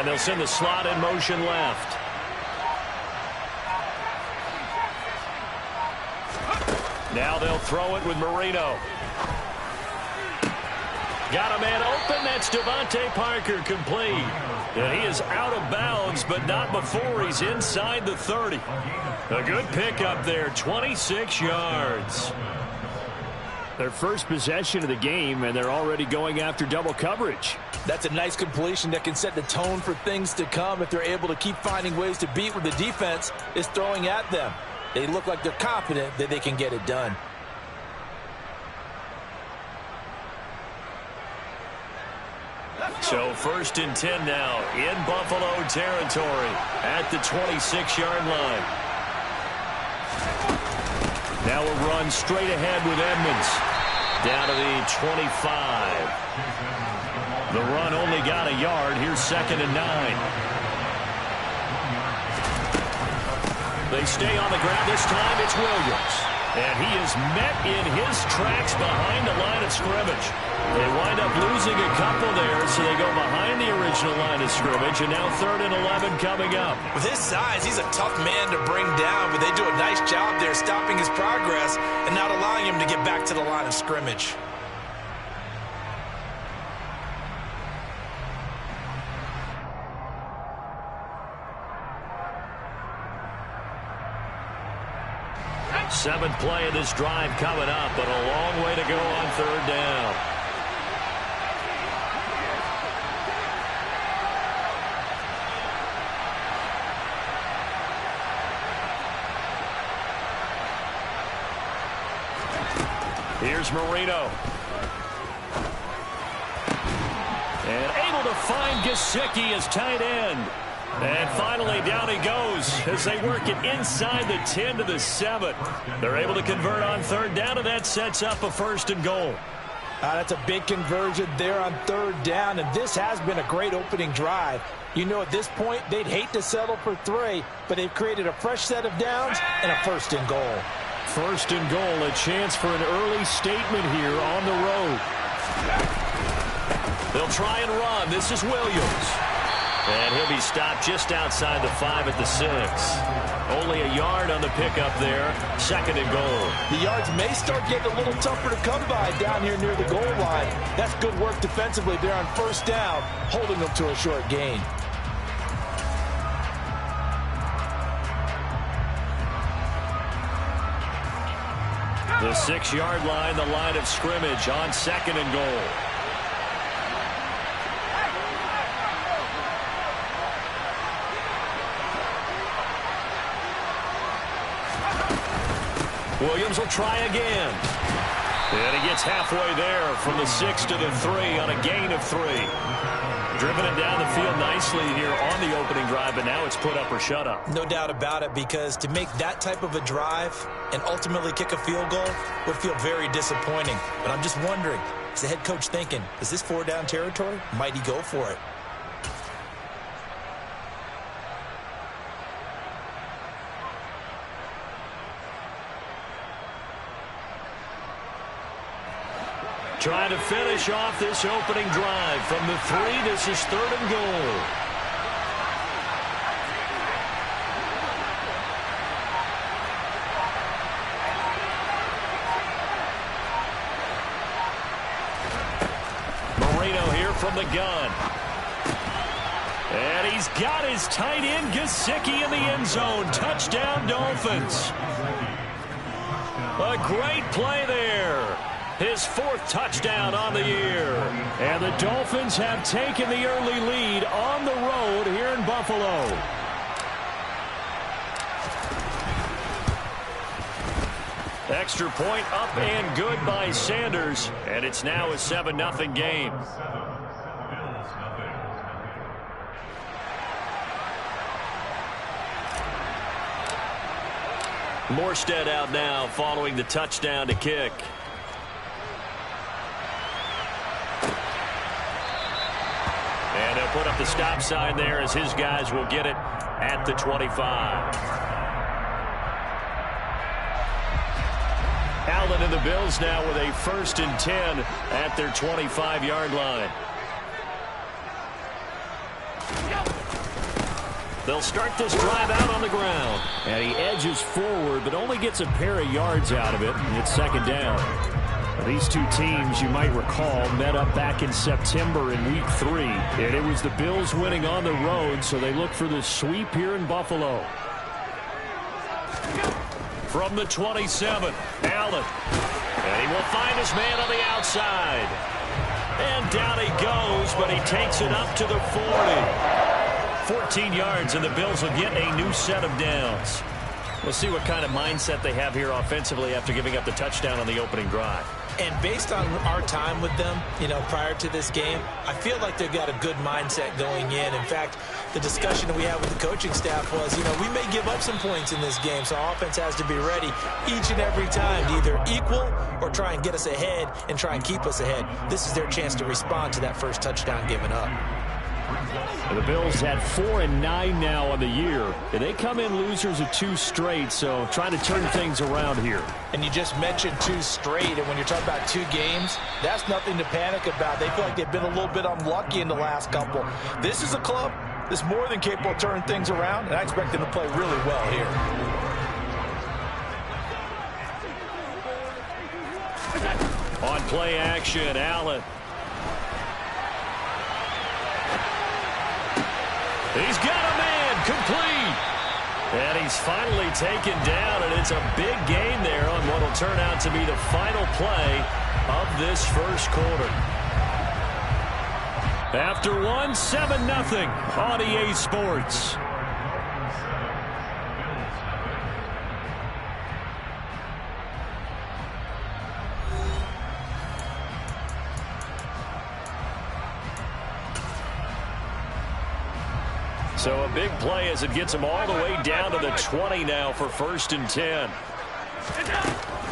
And they'll send the slot in motion left. Now they'll throw it with Marino. Got a man open. That's Devontae Parker complete. And he is out of bounds, but not before he's inside the 30. A good pickup there, 26 yards. Their first possession of the game, and they're already going after double coverage. That's a nice completion that can set the tone for things to come if they're able to keep finding ways to beat what the defense is throwing at them. They look like they're confident that they can get it done. So 1st and 10 now in Buffalo territory at the 26-yard line. Now a run straight ahead with Edmonds. Down to the 25. The run only got a yard. Here's 2nd and 9. They stay on the ground. This time it's Williams. And he is met in his tracks behind the line of scrimmage. They wind up losing a couple there, so they go behind the original line of scrimmage, and now 3rd and 11 coming up. With his size, he's a tough man to bring down, but they do a nice job there stopping his progress and not allowing him to get back to the line of scrimmage. Seventh play of this drive coming up, but a long way to go on 3rd down. Here's Marino. And able to find Gesicki as tight end. And finally, down he goes as they work it inside the 10 to the 7. They're able to convert on 3rd down, and that sets up a 1st and goal. That's a big conversion there on 3rd down, and this has been a great opening drive. You know, at this point, they'd hate to settle for 3, but they've created a fresh set of downs and a 1st and goal. 1st and goal, a chance for an early statement here on the road. They'll try and run. This is Williams. And he'll be stopped just outside the 5 at the 6. Only a yard on the pickup there. 2nd and goal. The yards may start getting a little tougher to come by down here near the goal line. That's good work defensively there on 1st down, holding them to a short gain. The 6-yard line, the line of scrimmage on 2nd and goal. Williams will try again. And he gets halfway there from the 6 to the 3 on a gain of 3. Driven it down the field nicely here on the opening drive, but now it's put up or shut up. No doubt about it, because to make that type of a drive and ultimately kick a field goal would feel very disappointing. But I'm just wondering, is the head coach thinking, is this 4-down territory? Might he go for it? Trying to finish off this opening drive from the 3. This is 3rd and goal. Marino here from the gun. And he's got his tight end Gesicki in the end zone. Touchdown, Dolphins. A great play there. His 4th touchdown on the year. And the Dolphins have taken the early lead on the road here in Buffalo. Extra point up and good by Sanders. And it's now a 7-0 game. Morstead out now following the touchdown to kick. And they'll put up the stop sign there as his guys will get it at the 25. Allen and the Bills now with a 1st and 10 at their 25-yard line. They'll start this drive out on the ground. And he edges forward, but only gets a pair of yards out of it. And it's second down. These two teams, you might recall, met up back in September in Week 3. And it was the Bills winning on the road, so they look for the sweep here in Buffalo. From the 27, Allen. And he will find his man on the outside. And down he goes, but he takes it up to the 40. 14 yards, and the Bills will get a new set of downs. We'll see what kind of mindset they have here offensively after giving up the touchdown on the opening drive. And based on our time with them, prior to this game, I feel like they've got a good mindset going in. In fact, the discussion that we had with the coaching staff was, we may give up some points in this game, so our offense has to be ready each and every time to either equal or try and get us ahead and try and keep us ahead. This is their chance to respond to that first touchdown given up. The Bills had 4-9 now on the year. And they come in losers of 2 straight, so trying to turn things around here. And you just mentioned 2 straight, and when you're talking about 2 games, that's nothing to panic about. They feel like they've been a little bit unlucky in the last couple. This is a club that's more than capable of turning things around, and I expect them to play really well here. On play action, Allen. He's got a man complete. And he's finally taken down, and it's a big gain there on what will turn out to be the final play of this first quarter. After one, 7-0 on EA Sports. So a big play as it gets him all the way down to the 20 now for 1st and 10.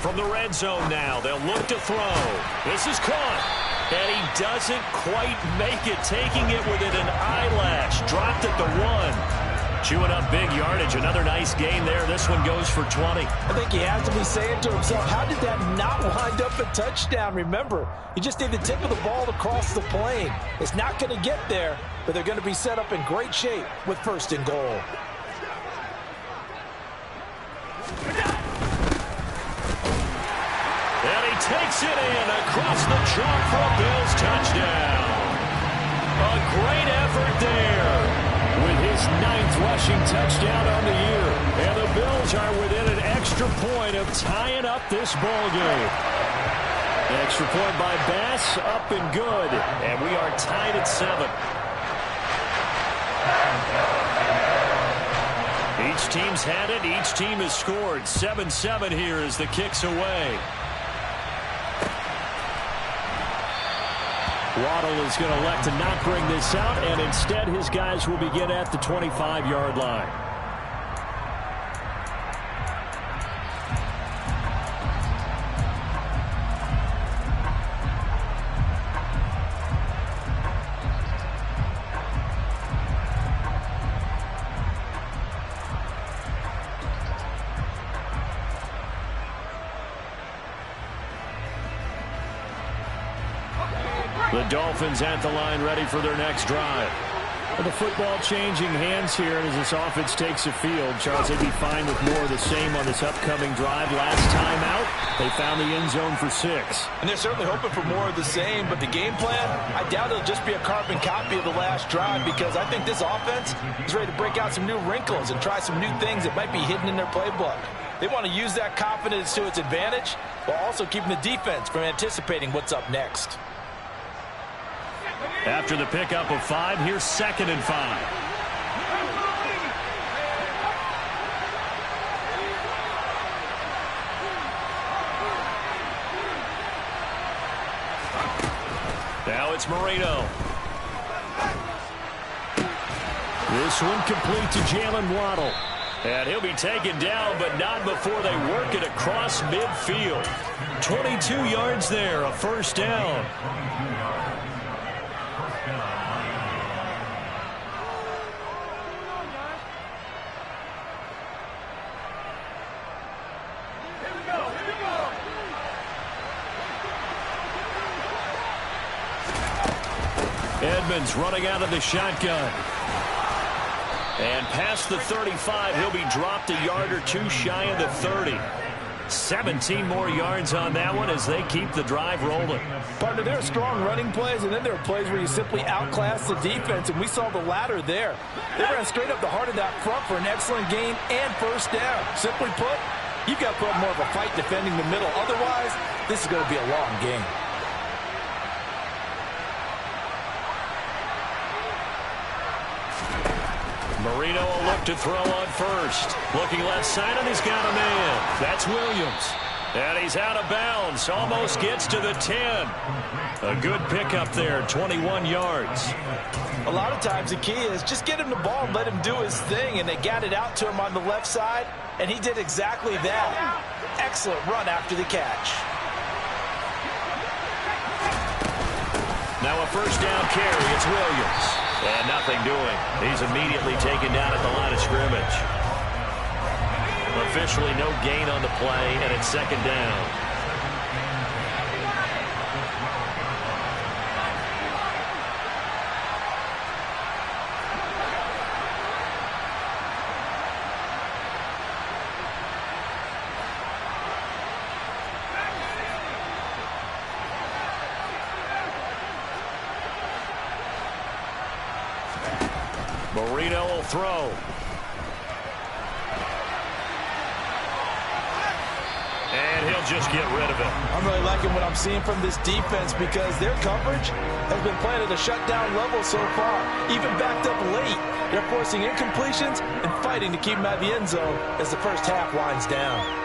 From the red zone now, they'll look to throw. This is caught. And he doesn't quite make it, taking it within an eyelash. Dropped at the 1. Chewing up big yardage. Another nice gain there. This one goes for 20. I think he has to be saying to himself, how did that not wind up a touchdown? Remember, you just need the tip of the ball to cross the plane. It's not going to get there, but they're going to be set up in great shape with 1st and goal. And he takes it in across the chalk for a Bills touchdown. A great effort there with his 9th rushing touchdown on the year. And the Bills are within an extra point of tying up this ball game. Extra point by Bass, up and good. And we are tied at 7. Each team's had it. Each team has scored. 7-7 here as the kick's away. Waddle is going to elect to not bring this out, and instead his guys will begin at the 25-yard line. The Dolphins at the line, ready for their next drive. The football changing hands here as this offense takes the field. Charles, they'd be fine with more of the same on this upcoming drive. Last time out, they found the end zone for 6. And they're certainly hoping for more of the same, but the game plan, I doubt it'll just be a carbon copy of the last drive, because I think this offense is ready to break out some new wrinkles and try some new things that might be hidden in their playbook. They want to use that confidence to its advantage while also keeping the defense from anticipating what's up next. After the pickup of 5, here's 2nd and 5. Now it's Marino. This one complete to Jalen Waddle. And he'll be taken down, but not before they work it across midfield. 22 yards there, a 1st down. Edmonds running out of the shotgun. And past the 35, he'll be dropped a yard or two shy of the 30. 17 more yards on that one as they keep the drive rolling. Partner, there are strong running plays, and then there are plays where you simply outclass the defense, and we saw the latter there. They ran straight up the heart of that front for an excellent gain and first down. Simply put, you've got to put up more of a fight defending the middle. Otherwise, this is going to be a long game. Marino will look to throw on first. Looking left side, and he's got a man. That's Williams. And he's out of bounds. Almost gets to the 10. A good pickup there, 21 yards. A lot of times the key is just get him the ball and let him do his thing, and they got it out to him on the left side, and he did exactly that. Excellent run after the catch. Now a first down carry. It's Williams. And nothing doing. He's immediately taken down at the line of scrimmage. Officially no gain on the play, and it's second down. Marino will throw. And he'll just get rid of it. I'm really liking what I'm seeing from this defense because their coverage has been playing at a shutdown level so far. Even backed up late. They're forcing incompletions and fighting to keep them out of the end zone as the first half winds down.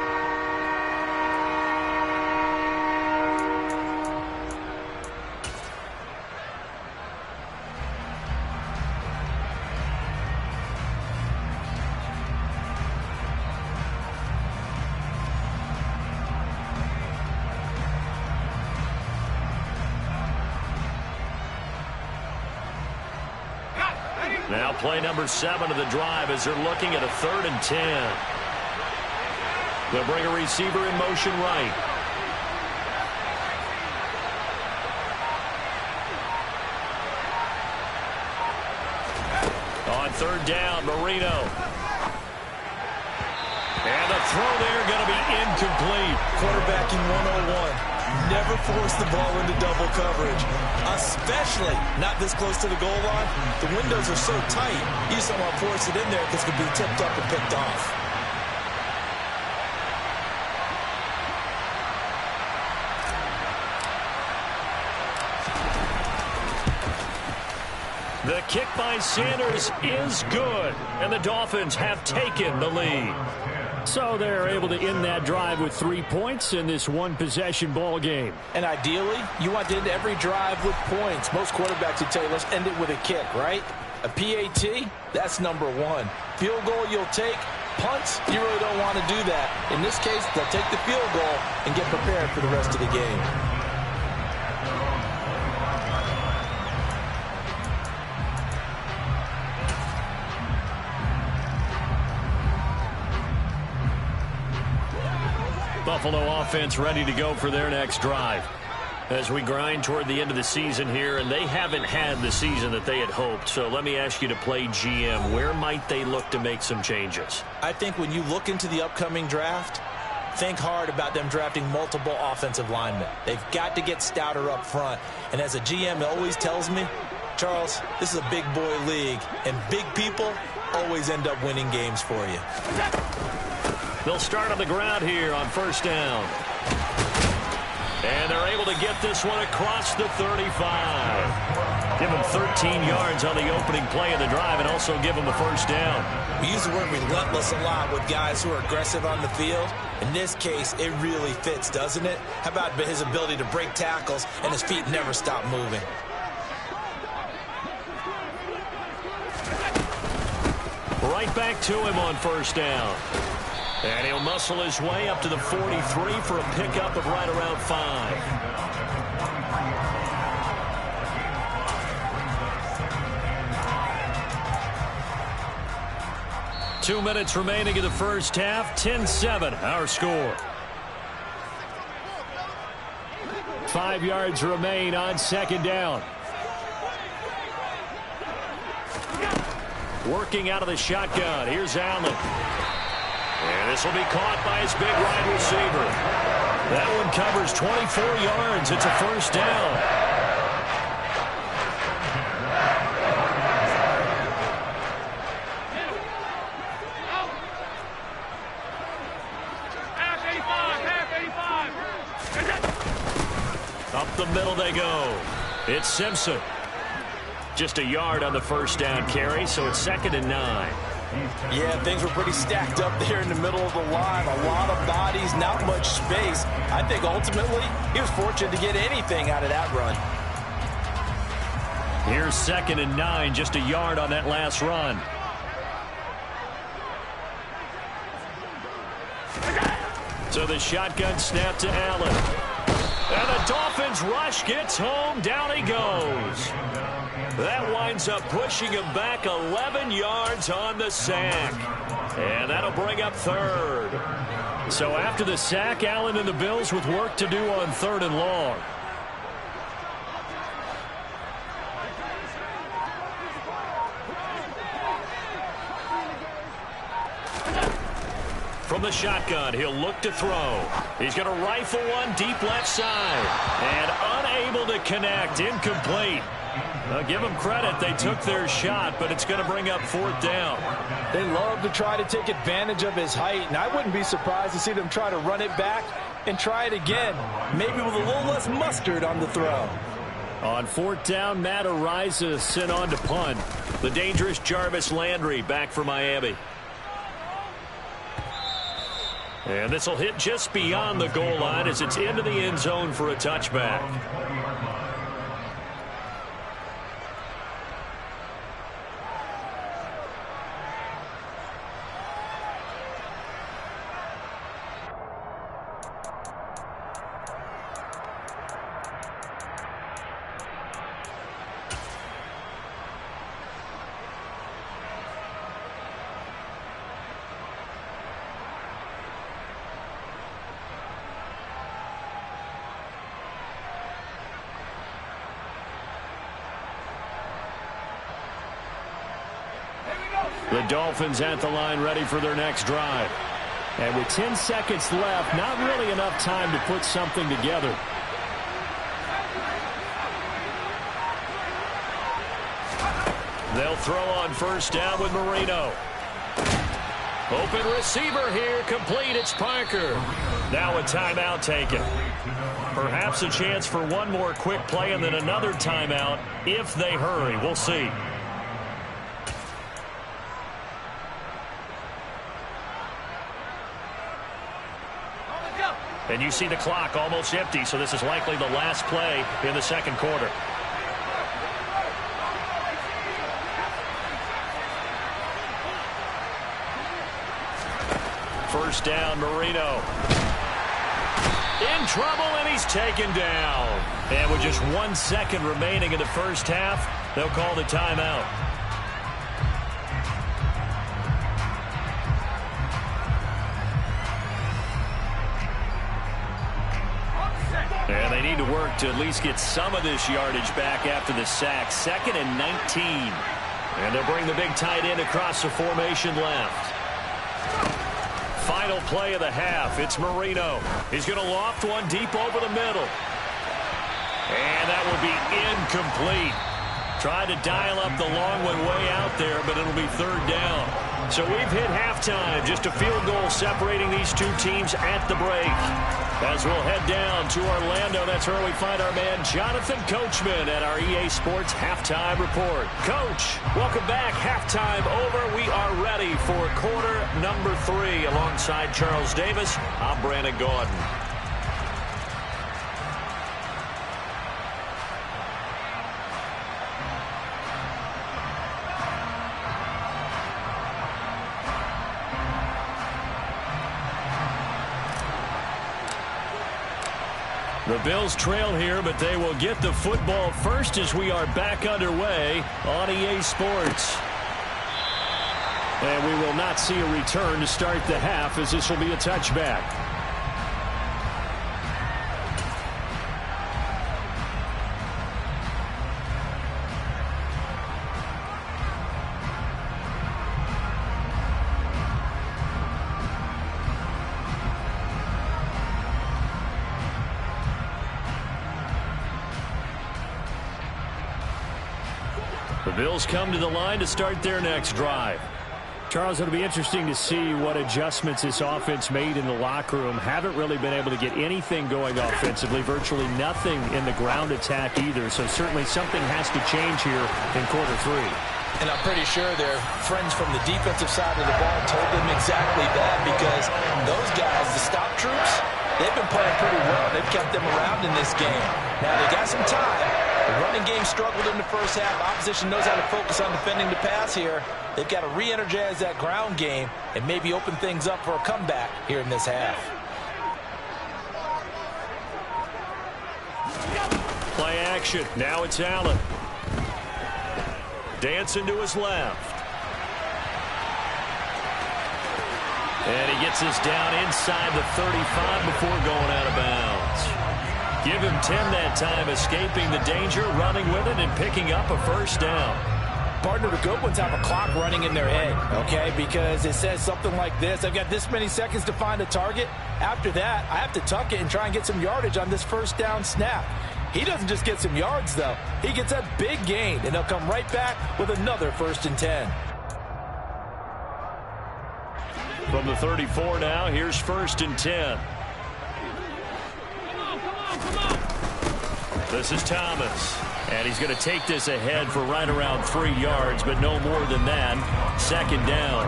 Now play number 7 of the drive as they're looking at a 3rd and 10. They'll bring a receiver in motion right. On 3rd down, Marino. And the throw there going to be incomplete. Quarterbacking 101. Never force the ball into double coverage, especially not this close to the goal line. The windows are so tight, you just don't want to force it in there because it could be tipped up and picked off. The kick by Sanders is good, and the Dolphins have taken the lead. So they're able to end that drive with 3 points in this one-possession ball game. And ideally, you want to end every drive with points. Most quarterbacks would tell you, let's end it with a kick, right? A PAT, that's number 1. Field goal you'll take. Punts, you really don't want to do that. In this case, they'll take the field goal and get prepared for the rest of the game. Buffalo offense ready to go for their next drive as we grind toward the end of the season here, and they haven't had the season that they had hoped. So let me ask you to play GM. Where might they look to make some changes? I think when you look into the upcoming draft, think hard about them drafting multiple offensive linemen. They've got to get stouter up front. And as a GM always tells me, Charles, this is a big boy league, and big people always end up winning games for you. They'll start on the ground here on 1st down. And they're able to get this one across the 35. Give them 13 yards on the opening play of the drive and also give them the 1st down. We use the word relentless a lot with guys who are aggressive on the field. In this case, it really fits, doesn't it? How about his ability to break tackles and his feet never stop moving? Right back to him on 1st down. And he'll muscle his way up to the 43 for a pickup of right around 5. Two minutes remaining in the first half. 10-7, our score. 5 yards remain on 2nd down. Working out of the shotgun. Here's Allen. And this will be caught by his big wide receiver. That one covers 24 yards. It's a first down. Up the middle they go. It's Simpson. Just a yard on the first down carry, so it's 2nd and 9. Yeah, things were pretty stacked up there in the middle of the line. A lot of bodies, not much space. I think ultimately he was fortunate to get anything out of that run. Here's 2nd and 9, just a yard on that last run. So the shotgun snap to Allen. And the Dolphins rush gets home. Down he goes. That winds up pushing him back 11 yards on the sack. And that'll bring up 3rd. So after the sack, Allen and the Bills with work to do on 3rd and long. From the shotgun, he'll look to throw. He's going to rifle one deep left side. And unable to connect. Incomplete. Give them credit. They took their shot, but it's going to bring up 4th down. They love to try to take advantage of his height, and I wouldn't be surprised to see them try to run it back and try it again, maybe with a little less mustard on the throw. On 4th down, Matt Araiza sent on to punt. The dangerous Jarvis Landry back for Miami. And this will hit just beyond the goal line as it's into the end zone for a touchback. The Dolphins at the line ready for their next drive. And with 10 seconds left, not really enough time to put something together. They'll throw on 1st down with Marino. Open receiver here, complete. It's Parker. Now a timeout taken. Perhaps a chance for one more quick play and then another timeout if they hurry. We'll see. And you see the clock almost empty, so this is likely the last play in the 2nd quarter. First down, Marino. In trouble, and he's taken down. And with just 1 second remaining in the first half, they'll call the timeout. And they need to work to at least get some of this yardage back after the sack. 2nd and 19. And they'll bring the big tight end across the formation left. Final play of the half. It's Marino. He's going to loft one deep over the middle. And that will be incomplete. Tried to dial up the long one way out there, but it'll be 3rd down. So we've hit halftime. Just a field goal separating these two teams at the break. As we'll head down to Orlando, that's where we find our man Jonathan Coachman at our EA Sports Halftime Report. Coach, welcome back. Halftime over. We are ready for quarter number 3. Alongside Charles Davis, I'm Brandon Gordon. The Bills trail here, but they will get the football first as we are back underway on EA Sports. And we will not see a return to start the half, as this will be a touchback. The Bills come to the line to start their next drive. Charles, it'll be interesting to see what adjustments this offense made in the locker room. Haven't really been able to get anything going offensively, virtually nothing in the ground attack either. So certainly something has to change here in quarter three. And I'm pretty sure their friends from the defensive side of the ball told them exactly that, because those guys, the stop troops, they've been playing pretty well. They've kept them around in this game. Now they got some time. The running game struggled in the first half. Opposition knows how to focus on defending the pass here. They've got to re-energize that ground game and maybe open things up for a comeback here in this half. Play action. Now it's Allen. Dancing to his left. And he gets this down inside the 35 before going out of bounds. Give him 10 that time, escaping the danger, running with it, and picking up a first down. Partner, the good ones have a clock running in their head, okay? Because it says something like this: I've got this many seconds to find a target. After that, I have to tuck it and try and get some yardage on this first down snap. He doesn't just get some yards, though. He gets a big gain, and they'll come right back with another 1st and 10. From the 34 now, here's 1st and 10. This is Thomas. And he's going to take this ahead for right around 3 yards, but no more than that. 2nd down.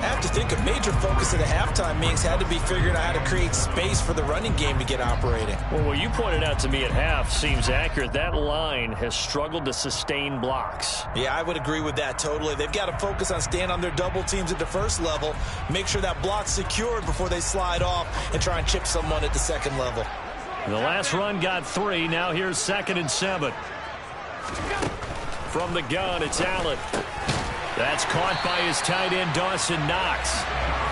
I have to think a major focus of the halftime meetings had to be figuring out how to create space for the running game to get operating. Well, what you pointed out to me at half seems accurate. That line has struggled to sustain blocks. Yeah, I would agree with that totally. They've got to focus on staying on their double teams at the first level, make sure that block's secured before they slide off and try and chip someone at the second level. The last run got 3. Now here's 2nd and 7. From the gun, it's Allen. That's caught by his tight end, Dawson Knox.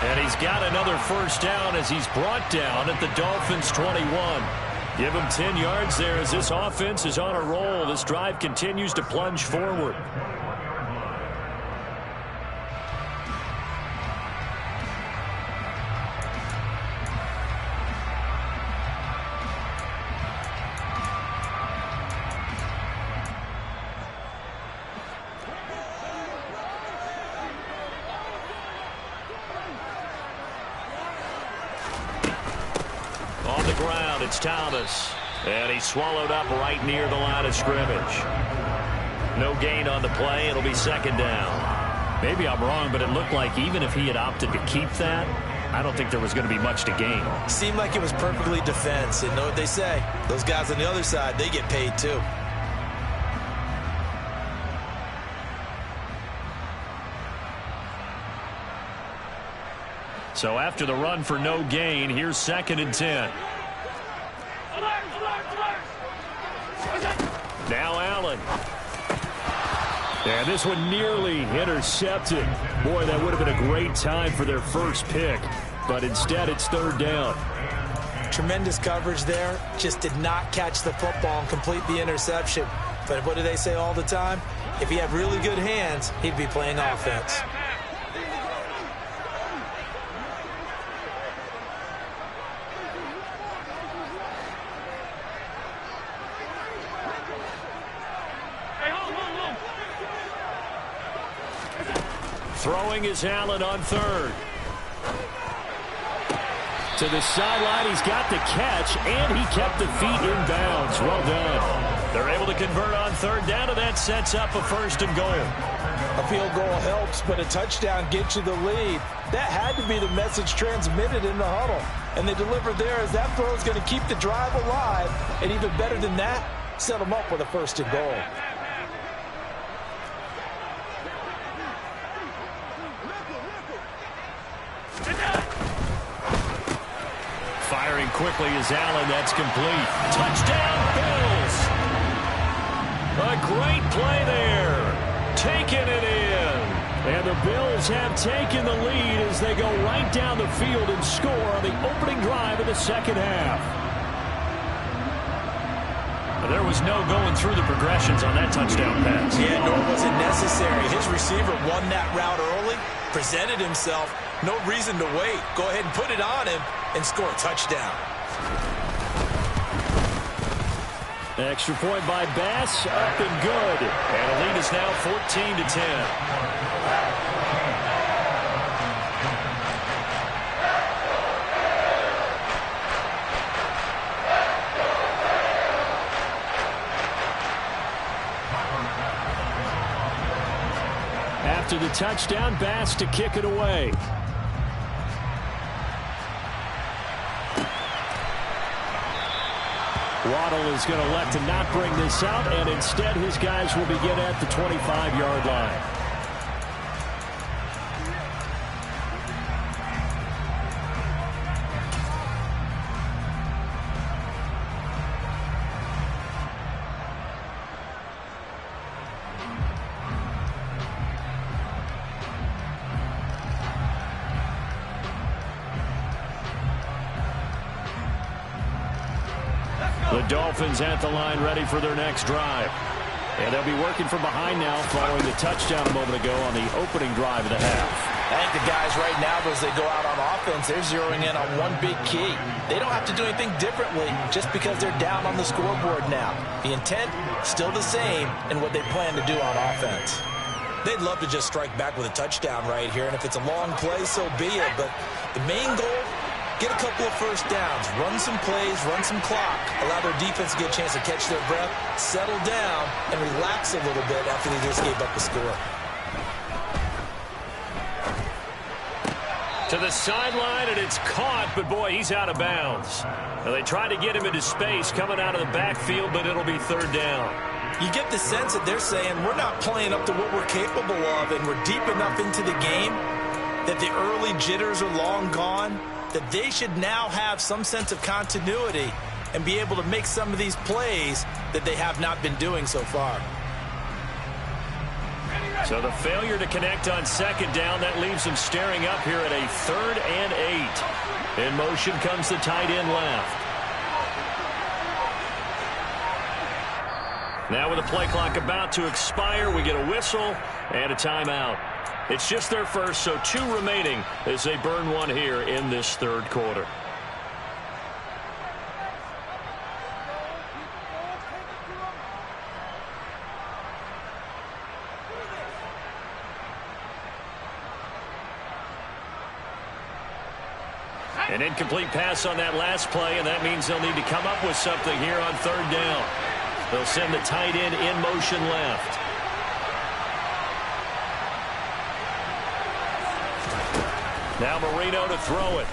And he's got another first down as he's brought down at the Dolphins' 21. Give him 10 yards there as this offense is on a roll. This drive continues to plunge forward. On the ground, it's Thomas. And he's swallowed up right near the line of scrimmage. No gain on the play. It'll be 2nd down. Maybe I'm wrong, but it looked like even if he had opted to keep that, I don't think there was going to be much to gain. Seemed like it was perfectly defense. And know what they say? Those guys on the other side, they get paid too. So after the run for no gain, here's 2nd and 10. Now Allen. And this one nearly intercepted. Boy, that would have been a great time for their first pick. But instead, it's 3rd down. Tremendous coverage there. Just did not catch the football and complete the interception. But what do they say all the time? If he had really good hands, he'd be playing offense. Throwing is Allen on 3rd. To the sideline, he's got the catch, and he kept the feet in bounds. Well done. They're able to convert on 3rd down, and that sets up a 1st and goal. A field goal helps, but a touchdown gets you the lead. That had to be the message transmitted in the huddle. And they delivered there as that throw is going to keep the drive alive. And even better than that, set them up with a 1st and goal. Firing quickly is Allen. That's complete. Touchdown, Bills. A great play there. Taking it in. And the Bills have taken the lead as they go right down the field and score on the opening drive of the 2nd half. There was no going through the progressions on that touchdown pass. Yeah, nor was it necessary. His receiver won that route early, presented himself. No reason to wait. Go ahead and put it on him and score a touchdown. Extra point by Bass, up and good. And the lead is now 14-10. After the touchdown, Bass to kick it away. Waddle is going to elect to not bring this out, and instead his guys will begin at the 25-yard line. The Dolphins at the line ready for their next drive. And they'll be working from behind now following the touchdown a moment ago on the opening drive of the half. I think the guys right now, as they go out on offense, they're zeroing in on one big key. They don't have to do anything differently just because they're down on the scoreboard now. The intent, still the same in what they plan to do on offense. They'd love to just strike back with a touchdown right here, and if it's a long play, so be it. But the main goal, get a couple of first downs, run some plays, run some clock, allow their defense to get a chance to catch their breath, settle down, and relax a little bit after they just gave up a score. To the sideline, and it's caught, but boy, he's out of bounds. Now, they tried to get him into space coming out of the backfield, but it'll be third down. You get the sense that they're saying we're not playing up to what we're capable of, and we're deep enough into the game that the early jitters are long gone, that they should now have some sense of continuity and be able to make some of these plays that they have not been doing so far. So the failure to connect on second down, that leaves them staring up here at a 3rd and 8. In motion comes the tight end left. Now with the play clock about to expire, we get a whistle and a timeout. It's just their first, so 2 remaining as they burn one here in this third quarter. An incomplete pass on that last play, and that means they'll need to come up with something here on third down. They'll send the tight end in motion left. Now Marino to throw it.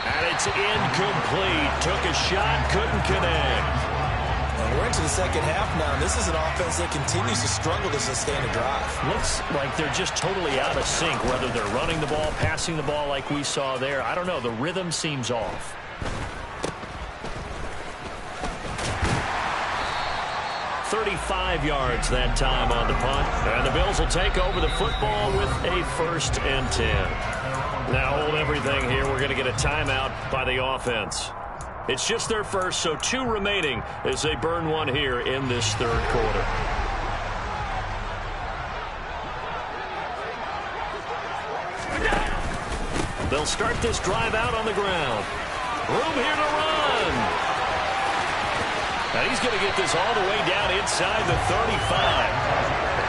And it's incomplete. Took a shot, couldn't connect. And we're into the second half now. This is an offense that continues to struggle to sustain a drive. Looks like they're just totally out of sync, whether they're running the ball, passing the ball like we saw there. I don't know. The rhythm seems off. "35 yards that time on the punt. And the Bills will take over the football with a 1st and 10. Now hold everything here. We're going to get a timeout by the offense. It's just their first, so 2 remaining as they burn one here in this third quarter. They'll start this drive out on the ground. Room here to run. Now he's going to get this all the way down inside the 35.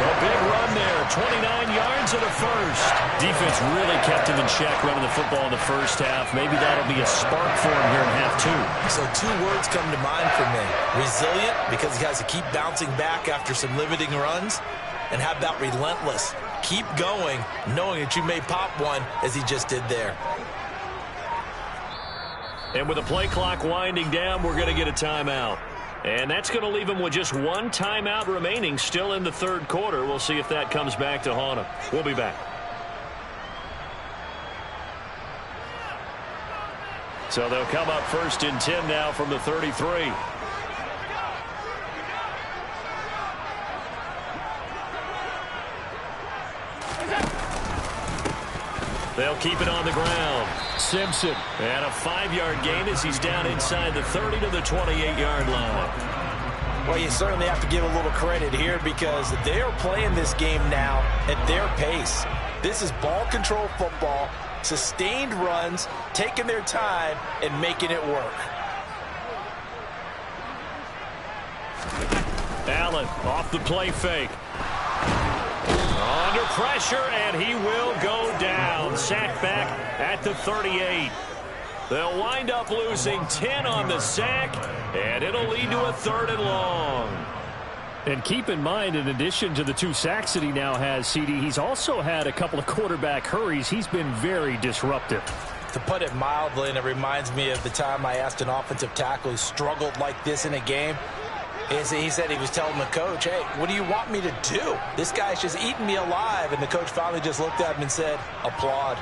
A big run there, 29 yards and a first. Defense really kept him in check running the football in the first half. Maybe that'll be a spark for him here in half 2. So 2 words come to mind for me. Resilient, because he has to keep bouncing back after some limiting runs. And how about relentless? Keep going, knowing that you may pop one, as he just did there. And with the play clock winding down, we're going to get a timeout. And that's going to leave him with just 1 timeout remaining still in the third quarter. We'll see if that comes back to haunt him. We'll be back. So they'll come up 1st and 10 now from the 33. They'll keep it on the ground. Simpson. And a 5-yard gain as he's down inside the 30 to the 28-yard line. Well, you certainly have to give a little credit here because they are playing this game now at their pace. This is ball control football, sustained runs, taking their time, and making it work. Allen off the play fake. Under pressure, and he will go down. Sacked back at the 38. They'll wind up losing 10 on the sack, and it'll lead to a 3rd and long. And keep in mind, in addition to the 2 sacks that he now has, CD, he's also had a couple of quarterback hurries. He's been very disruptive. To put it mildly, and it reminds me of the time I asked an offensive tackle who struggled like this in a game. He said he was telling the coach, hey, what do you want me to do? This guy's just eating me alive. And the coach finally just looked at him and said, applaud.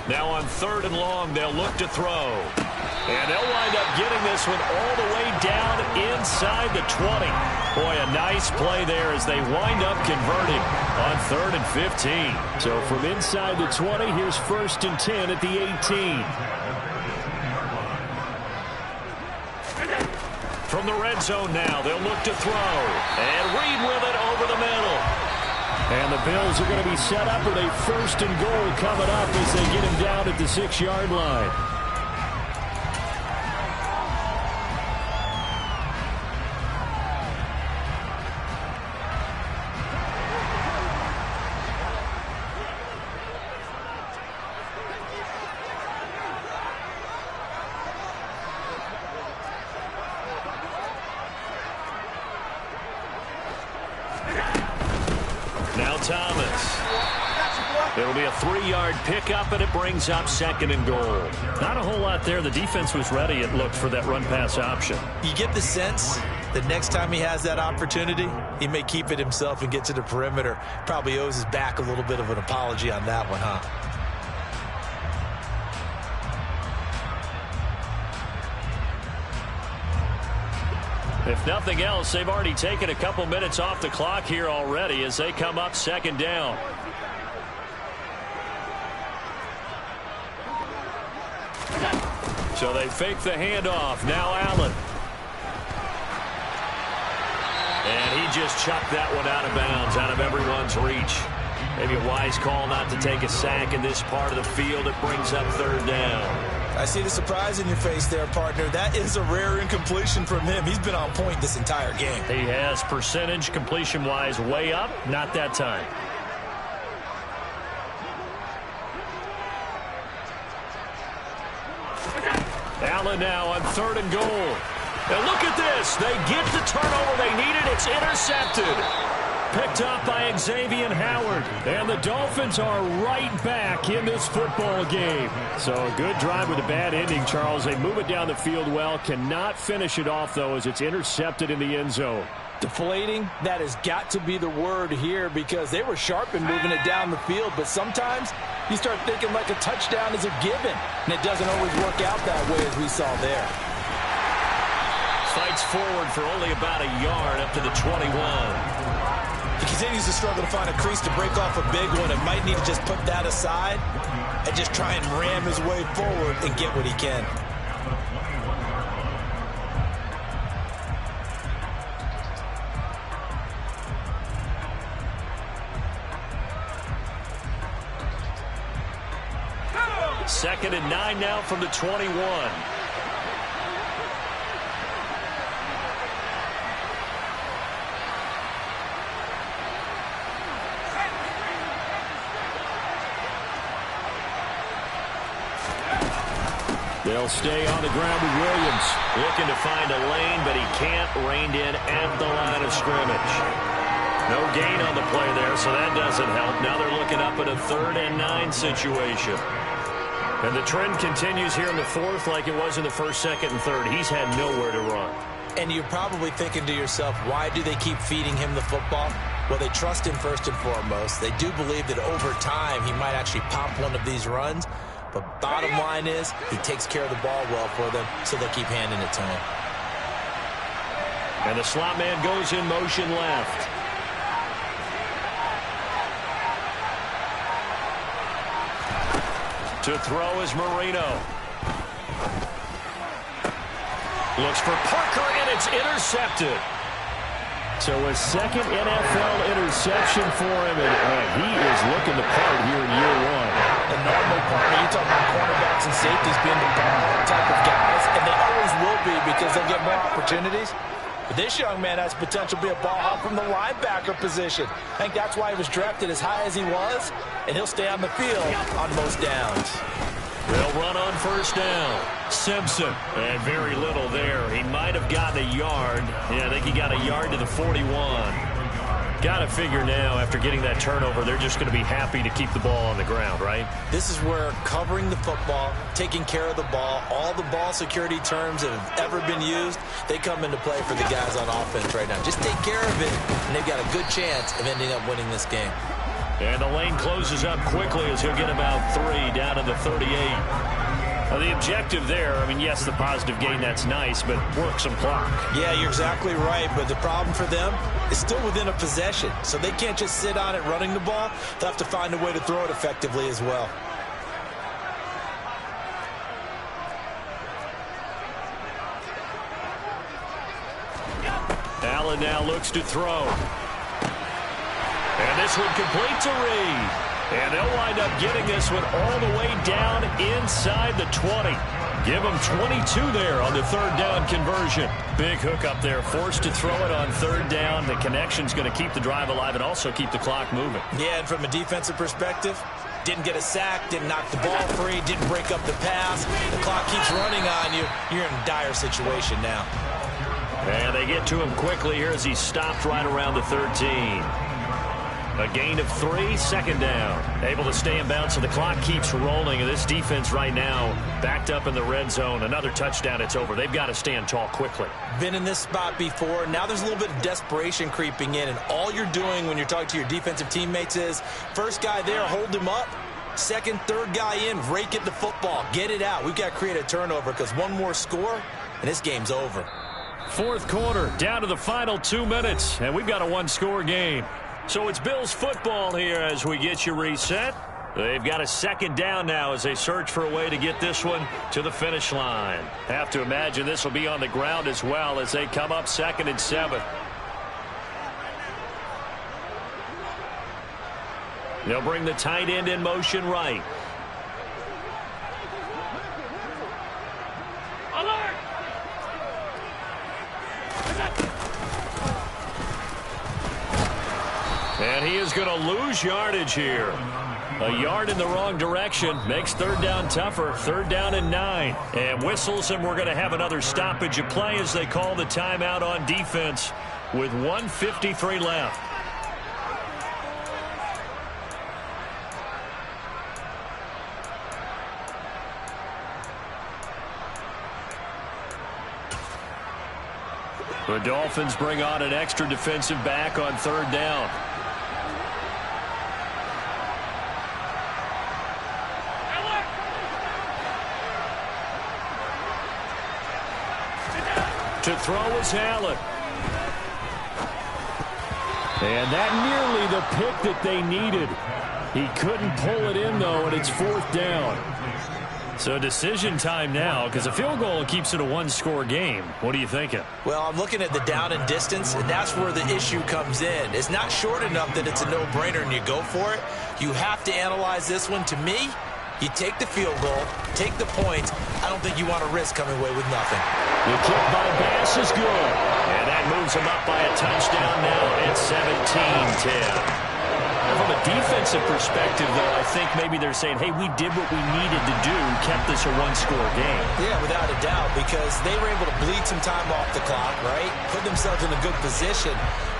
Now on 3rd and long, they'll look to throw. And they'll wind up getting this one all the way down inside the 20. Boy, a nice play there as they wind up converting on 3rd and 15. So from inside the 20, here's 1st and 10 at the 18. From the red zone now, they'll look to throw. And Reed with it over the middle. And the Bills are going to be set up with a 1st and goal coming up as they get him down at the 6-yard line. Now Thomas. It'll be a 3-yard pickup, and it brings up 2nd and goal. Not a whole lot there. The defense was ready, it looked, for that run-pass option. You get the sense that next time he has that opportunity, he may keep it himself and get to the perimeter. Probably owes his back a little bit of an apology on that one, huh? If nothing else, they've already taken a couple minutes off the clock here already as they come up 2nd down. So they fake the handoff. Now Allen. And he just chucked that one out of bounds, out of everyone's reach. Maybe a wise call not to take a sack in this part of the field. It brings up 3rd down. I see the surprise in your face there, partner. That is a rare incompletion from him. He's been on point this entire game. He has, percentage completion-wise way up. Not that time. Allen now on 3rd and goal. And look at this. They get the turnover they needed. It's intercepted. Picked up by Xavier Howard. And the Dolphins are right back in this football game. So a good drive with a bad ending, Charles. They move it down the field well. Cannot finish it off, though, as it's intercepted in the end zone. Deflating, that has got to be the word here because they were sharp in moving it down the field. But sometimes you start thinking like a touchdown is a given. And it doesn't always work out that way as we saw there. Fights forward for only about a yard up to the 21. He continues to struggle to find a crease to break off a big one and might need to just put that aside and just try and ram his way forward and get what he can. Second and 9 now from the 21. They'll stay on the ground with Williams. Looking to find a lane, but he can't. Reined in at the line of scrimmage. No gain on the play there, so that doesn't help. Now they're looking up at a 3rd and 9 situation. And the trend continues here in the 4th like it was in the 1st, 2nd, and 3rd. He's had nowhere to run. And you're probably thinking to yourself, why do they keep feeding him the football? Well, they trust him first and foremost. They do believe that over time he might actually pop one of these runs. But bottom line is he takes care of the ball well for them, so they'll keep handing it to him. And the slot man goes in motion left. To throw is Marino. Looks for Parker, and it's intercepted. So a second NFL interception for him, and he is looking the part here in year 1. The normal partner, you talk about cornerbacks and safeties being the bomb type of guys, and they always will be because they'll get more opportunities. But this young man has potential to be a ball hawk from the linebacker position. I think that's why he was drafted as high as he was, and he'll stay on the field on most downs. They'll run on first down. Simpson. And very little there. He might have gotten a yard. Yeah, I think he got a yard to the 41. Got to figure now, after getting that turnover, they're just going to be happy to keep the ball on the ground, right? This is where covering the football, taking care of the ball, all the ball security terms that have ever been used, they come into play for the guys on offense right now. Just take care of it, and they've got a good chance of ending up winning this game. And the lane closes up quickly as he'll get about 3 down to the 38. The objective there, I mean, yes, the positive gain, that's nice, but work some clock. Yeah, you're exactly right, but the problem for them is still within a possession, so they can't just sit on it running the ball. They'll have to find a way to throw it effectively as well. Allen now looks to throw. And this one complete to Reed. And they'll wind up getting this one all the way down inside the 20. Give them 22 there on the third down conversion. Big hook up there, forced to throw it on third down. The connection's going to keep the drive alive and also keep the clock moving. Yeah, and from a defensive perspective, didn't get a sack, didn't knock the ball free, didn't break up the pass. The clock keeps running on you. You're in a dire situation now. And they get to him quickly here as he stopped right around the 13. A gain of 3, second down. Able to stay in bounds, so the clock keeps rolling. And this defense right now backed up in the red zone. Another touchdown, it's over. They've got to stand tall quickly. Been in this spot before. Now there's a little bit of desperation creeping in. And all you're doing when you're talking to your defensive teammates is, first guy there, hold him up. Second, third guy in, rake it the football. Get it out. We've got to create a turnover because one more score, and this game's over. Fourth quarter, down to the final 2 minutes. And we've got a one-score game. So it's Bills football here as we get you reset. They've got a second down now as they search for a way to get this one to the finish line. Have to imagine this will be on the ground as well as they come up 2nd and 7. They'll bring the tight end in motion right. And he is going to lose yardage here. A yard in the wrong direction makes third down tougher. Third down and 9. And whistles, and we're going to have another stoppage of play as they call the timeout on defense with 1:53 left. The Dolphins bring on an extra defensive back on third down. To throw is Allen. And that nearly the pick that they needed. He couldn't pull it in, though, and it's fourth down. So decision time now, because a field goal keeps it a one-score game. What are you thinking? Well, I'm looking at the down and distance, and that's where the issue comes in. It's not short enough that it's a no-brainer and you go for it. You have to analyze this one. To me, you take the field goal, take the points. I don't think you want to risk coming away with nothing. The kick by Bass is good. And that moves him up by a touchdown now. It's 17-10. From a defensive perspective, though, I think maybe they're saying, hey, we did what we needed to do, kept this a one-score game. Yeah, without a doubt, because they were able to bleed some time off the clock, right? Put themselves in a good position,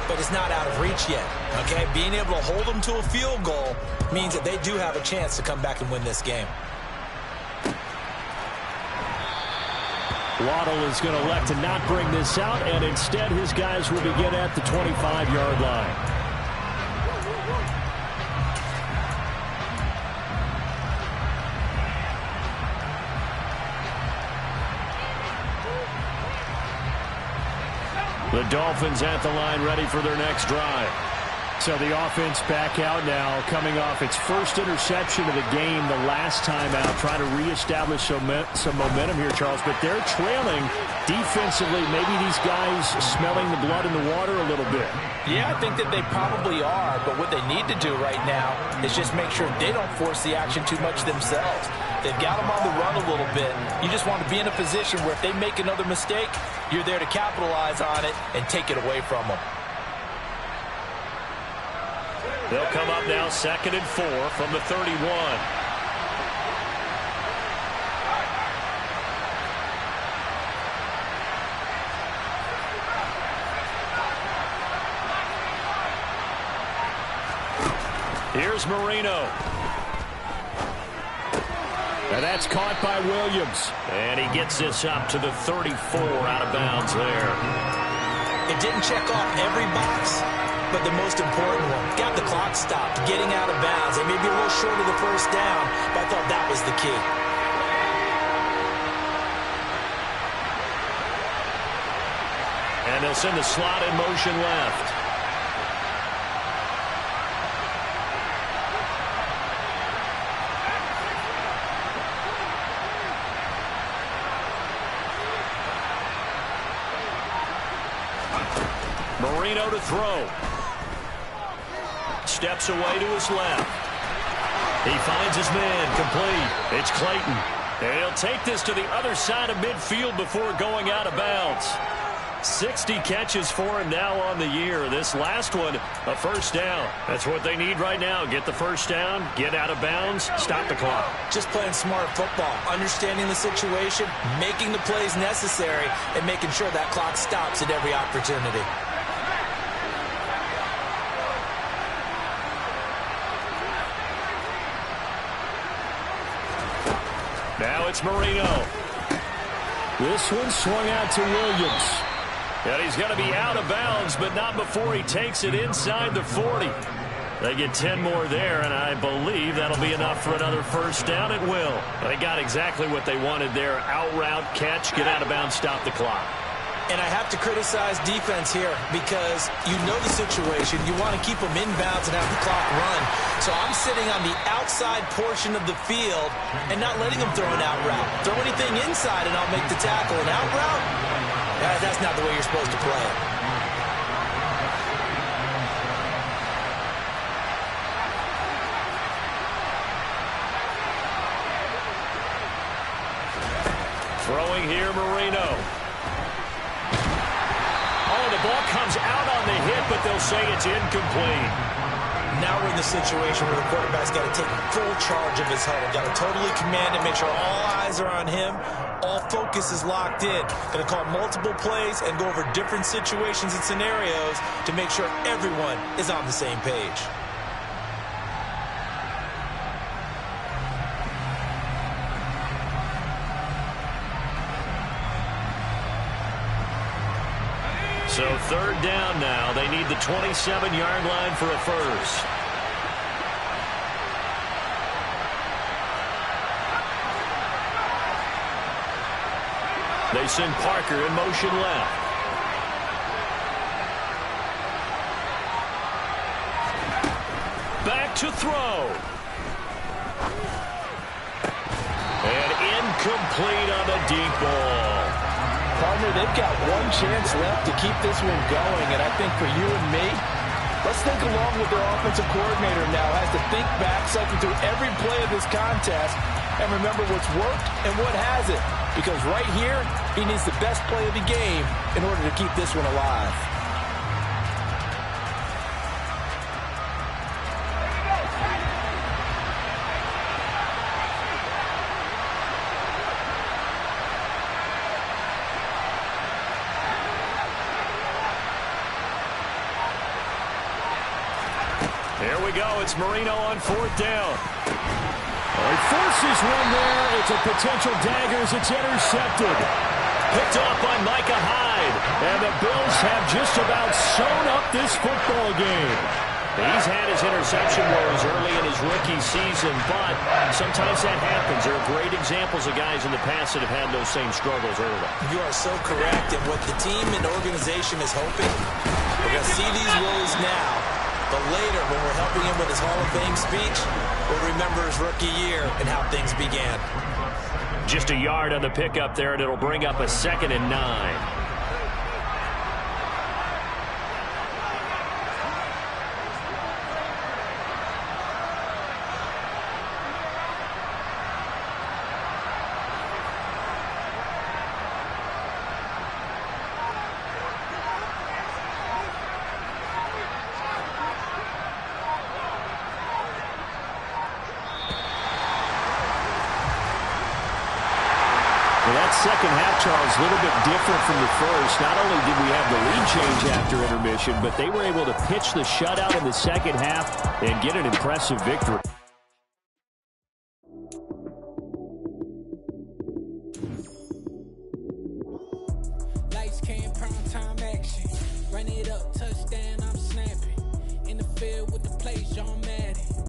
but it's not out of reach yet, okay? Being able to hold them to a field goal means that they do have a chance to come back and win this game. Waddle is going to elect to not bring this out, and instead his guys will begin at the 25-yard line. The Dolphins at the line ready for their next drive. So the offense back out now, coming off its first interception of the game the last time out, trying to reestablish some momentum here, Charles. But they're trailing defensively. Maybe these guys smelling the blood in the water a little bit. Yeah, I think that they probably are. But what they need to do right now is just make sure they don't force the action too much themselves. They've got him on the run a little bit. You just want to be in a position where if they make another mistake, you're there to capitalize on it and take it away from them. They'll come up now 2nd and 4 from the 31. Here's Marino. And that's caught by Williams. And he gets this up to the 34, out of bounds there. It didn't check off every box, but the most important one, got the clock stopped, getting out of bounds. They may be a little short of the first down, but I thought that was the key. And they'll send the slot in motion left. Marino to throw. Steps away to his left. He finds his man, complete. It's Clayton. And he'll take this to the other side of midfield before going out of bounds. 60 catches for him now on the year. This last one, a first down. That's what they need right now. Get the first down, get out of bounds, stop the clock. Just playing smart football, understanding the situation, making the plays necessary, and making sure that clock stops at every opportunity. Now it's Marino. This one swung out to Williams. And he's going to be out of bounds, but not before he takes it inside the 40. They get 10 more there, and I believe that'll be enough for another first down. It will. They got exactly what they wanted there. Out route, catch, get out of bounds, stop the clock. And I have to criticize defense here because you know the situation. You want to keep them inbounds and have the clock run. So I'm sitting on the outside portion of the field and not letting them throw an out route. Throw anything inside and I'll make the tackle. An out route? That's not the way you're supposed to play it. Throwing here, Marino. The ball comes out on the hit, but they'll say it's incomplete. Now we're in the situation where the quarterback's got to take full charge of his huddle. Got to totally command it, make sure all eyes are on him. All focus is locked in. Going to call multiple plays and go over different situations and scenarios to make sure everyone is on the same page. So third down now. They need the 27-yard line for a first. They send Parker in motion left. Back to throw. And incomplete on the deep ball. Partner, they've got one chance left to keep this one going, and I think for you and me, let's think along with their offensive coordinator now. Has to think back, cycle through every play of this contest, and remember what's worked and what hasn't. Because right here, he needs the best play of the game in order to keep this one alive. Here we go. It's Marino on fourth down. He forces one there. It's a potential dagger as it's intercepted. Picked off by Micah Hyde. And the Bills have just about sewn up this football game. He's had his interception woes early in his rookie season, but sometimes that happens. There are great examples of guys in the past that have had those same struggles early. You are so correct. And what the team and organization is hoping, we're going to see these woes now. But later, when we're helping him with his Hall of Fame speech, we'll remember his rookie year and how things began. Just a yard on the pickup there, and it'll bring up a 2nd and 9. That second half, Charles, a little bit different from the first. Not only did we have the lead change after intermission, but they were able to pitch the shutout in the second half and get an impressive victory. Lights came, prime time action. Run it up, touchdown.